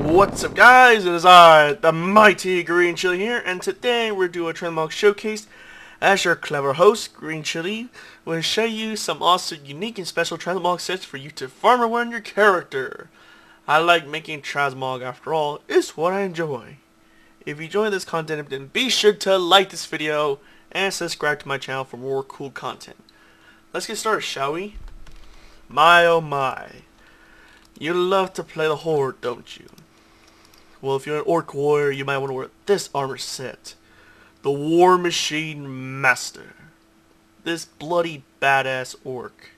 What's up, guys? It is I, the mighty Greenchili here, and today we're doing a Transmog showcase. As your clever host, Greenchili, will show you some awesome, unique, and special Transmog sets for you to farm around your character. I like making Transmog, after all. It's what I enjoy. If you enjoy this content, then be sure to like this video and subscribe to my channel for more cool content. Let's get started, shall we? My oh my. You love to play the Horde, don't you? Well, if you're an Orc warrior, you might want to wear this armor set. The Warmachine Master. This bloody badass Orc.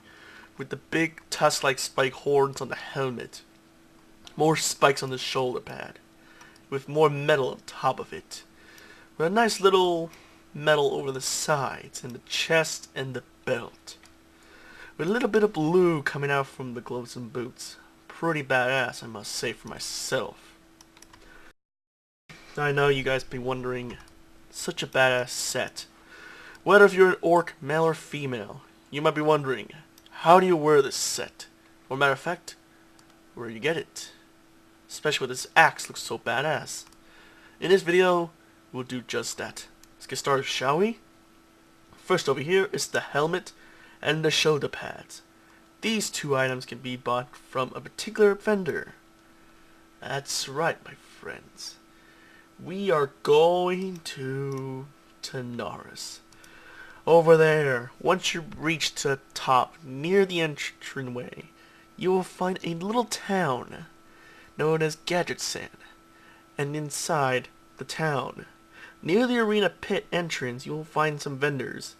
With the big tusk-like spike horns on the helmet. More spikes on the shoulder pad. With more metal on top of it. With a nice little metal over the sides, and the chest and the belt. With a little bit of blue coming out from the gloves and boots. Pretty badass, I must say for myself. I know you guys be wondering, such a badass set. Whether if you're an Orc, male or female, you might be wondering, how do you wear this set? Or matter of fact, where do you get it? Especially with this axe, looks so badass. In this video, we'll do just that. Let's get started, shall we? First over here is the helmet and the shoulder pads. These two items can be bought from a particular vendor. That's right, my friends. We are going to Tanaris. Over there, once you reach the top, near the entranceway, you will find a little town known as Gadgetsan. And inside the town, near the arena pit entrance, you will find some vendors.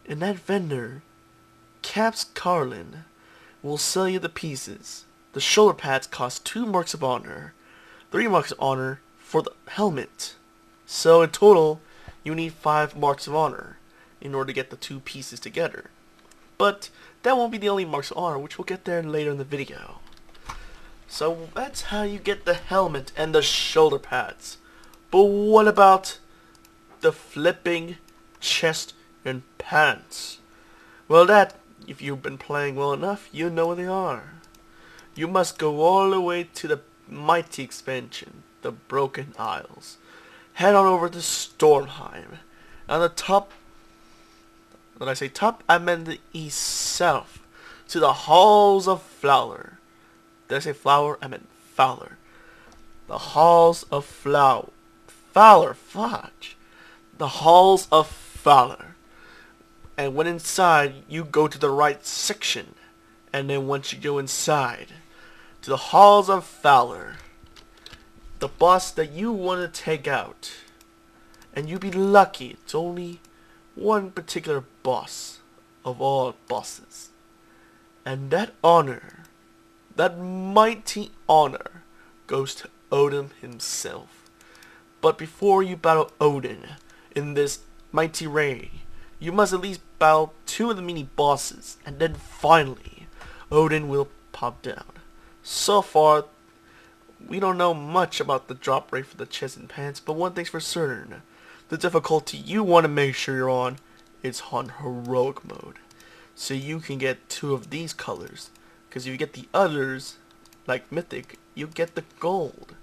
And that vendor, Caps Carlin, will sell you the pieces. The shoulder pads cost 2 marks of honor, 3 marks of honor for the helmet. So in total, you need 5 marks of honor in order to get the 2 pieces together. But that won't be the only marks of honor, which we'll get there later in the video. So that's how you get the helmet and the shoulder pads. But what about the flipping chest and pants? Well, that, if you've been playing well enough, you know where they are. You must go all the way to the mighty expansion, the Broken Isles. Head on over to Stormheim. On the top, when I say top, I meant the east south, to the Halls of Flower. Did I say flower? I meant Fowler. The Halls of Fowler, fudge. The Halls of Fowler. And when inside, you go to the right section. And then once you go inside, to the Halls of Fowler, the boss that you want to take out. And you'd be lucky, it's only one particular boss of all bosses. And that honor, that mighty honor, goes to Odin himself. But before you battle Odin in this mighty raid, you must at least battle 2 of the mini bosses, and then finally Odin will pop down. So far, we don't know much about the drop rate for the chest and pants, but one thing's for certain. The difficulty you want to make sure you're on is on heroic mode. So you can get 2 of these colors. Because if you get the others, like mythic, you get the gold.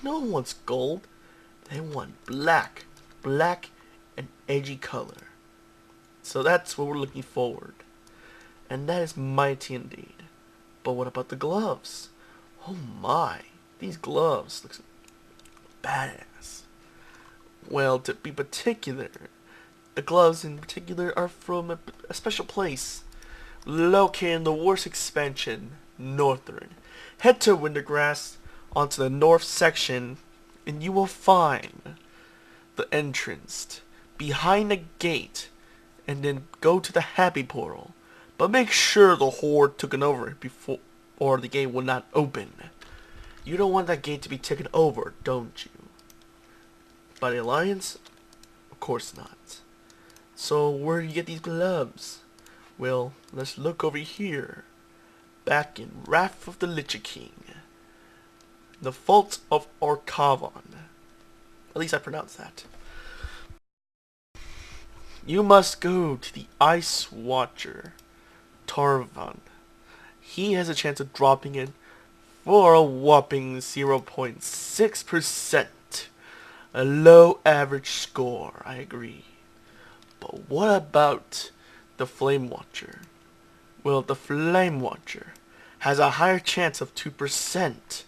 No one wants gold. They want black. Black and edgy color. So that's what we're looking forward. And that is mighty indeed. But what about the gloves? Oh my. These gloves look badass. Well, to be particular, the gloves in particular are from a special place located in the worst expansion, Northern. Head to Wintergrass onto the north section and you will find the entrance behind the gate, and then go to the happy portal. But make sure the Horde took it over before, or the gate will not open. You don't want that gate to be taken over, don't you? By the Alliance? Of course not. So where do you get these gloves? Well, let's look over here. Back in Wrath of the Lich King. The Fault of Orkavon. At least I pronounced that. You must go to the Ice Watcher Tarvan. He has a chance of dropping it for a whopping 0.6%. A low average score, I agree. But what about the Flame Watcher? Well, the Flame Watcher has a higher chance of 2%.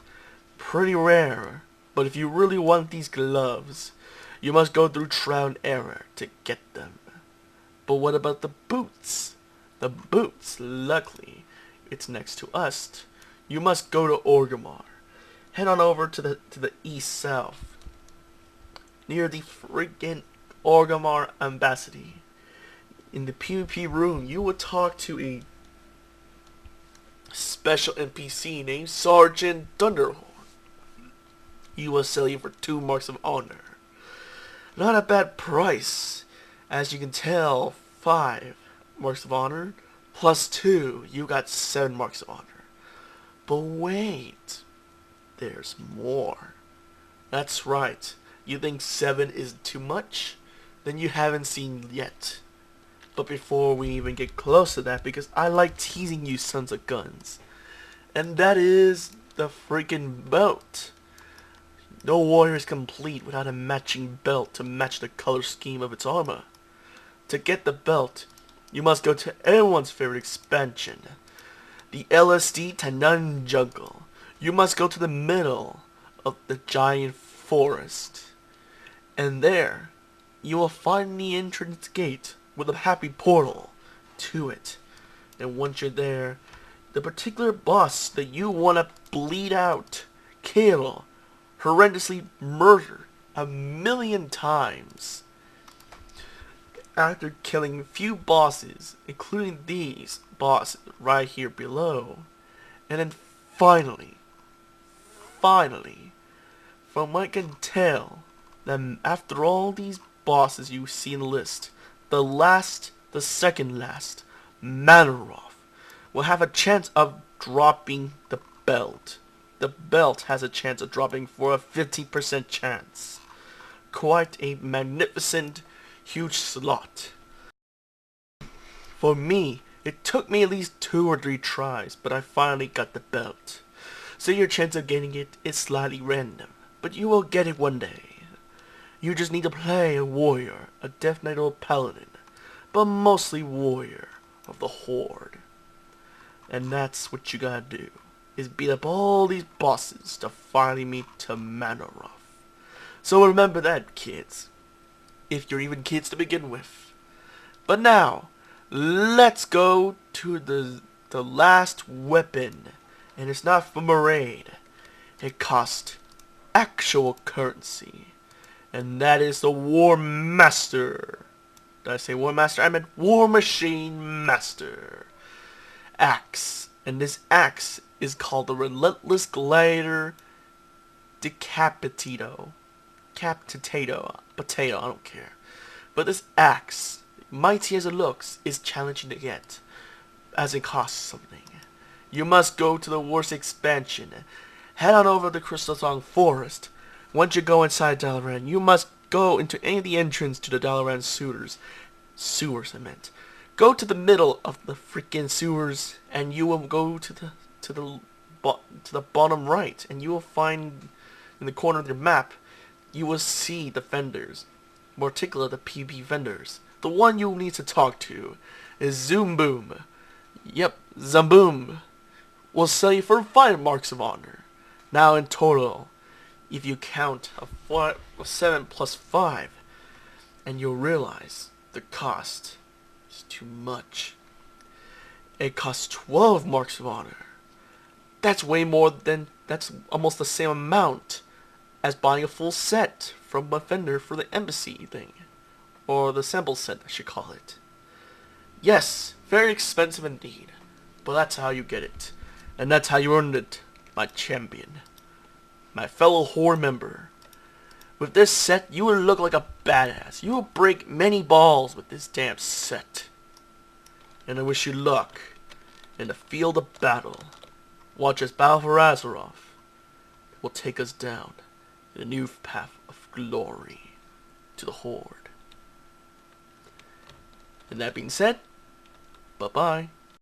Pretty rare, but if you really want these gloves, you must go through trial and error to get them. But what about the boots? The boots, luckily, it's next to us. You must go to Orgrimmar. Head on over to the east-south, near the freaking Orgrimmar Embassy. In the PvP room, you will talk to a special NPC named Sergeant Thunderhorn. He will sell you for 2 marks of honor. Not a bad price. As you can tell, 5 marks of honor plus 2, you got 7 marks of honor. But wait, there's more. That's right. You think 7 is too much? Then you haven't seen yet. But before we even get close to that, because I like teasing you sons of guns, and that is the freaking belt. No warrior is complete without a matching belt to match the color scheme of its armor. To get the belt, you must go to everyone's favorite expansion, the LSD Tanan Jungle. You must go to the middle of the giant forest, and there you will find the entrance gate with a happy portal to it. And once you're there, the particular boss that you want to bleed out, kill, horrendously murder 1,000,000 times. After killing a few bosses, including these bosses right here below, and then finally, from what I can tell, that after all these bosses you see in the list, the second last, Manaroth, will have a chance of dropping the belt. The belt has a chance of dropping for a 50% chance. Quite a magnificent, huge slot. For me, it took me at least 2 or 3 tries, but I finally got the belt. So your chance of getting it is slightly random, but you will get it one day. You just need to play a warrior, a Death Knight or a paladin, but mostly warrior of the Horde. And that's what you gotta do, is beat up all these bosses to finally meet to Manaroth. So remember that, kids, if you're even kids to begin with. But now, let's go to the last weapon, and it's not from a raid. It costs actual currency. And that is the War Master. Did I say War Master? I meant Warmachine Master. Axe. And this axe is called the Relentless Gladiator Decapitato. Potato, I don't care. But this axe, mighty as it looks, is challenging to get, as it costs something. You must go to the War's expansion. Head on over to Crystal Song Forest. Once you go inside Dalaran, you must go into any of the entrance to the Dalaran sewers, I meant. Go to the middle of the freaking sewers, and you will go to the bottom right, and you will find in the corner of your map, you will see the vendors, more particularly the PvP vendors. The one you need to talk to is Zoomboom. Yep, Zamboom will sell you for 5 marks of honor. Now in total, if you count a 7 plus 5, and you'll realize the cost is too much. It costs 12 marks of honor. That's way more than, that's almost the same amount as buying a full set from a vendor for the embassy thing. Or the sample set, I should call it. Yes, very expensive indeed. But that's how you get it. And that's how you earned it, my champion. My fellow Horde member. With this set, you will look like a badass. You will break many balls with this damn set. And I wish you luck in the field of battle. Watch us battle for Azeroth. It will take us down the new path of glory to the Horde. And that being said, bye-bye.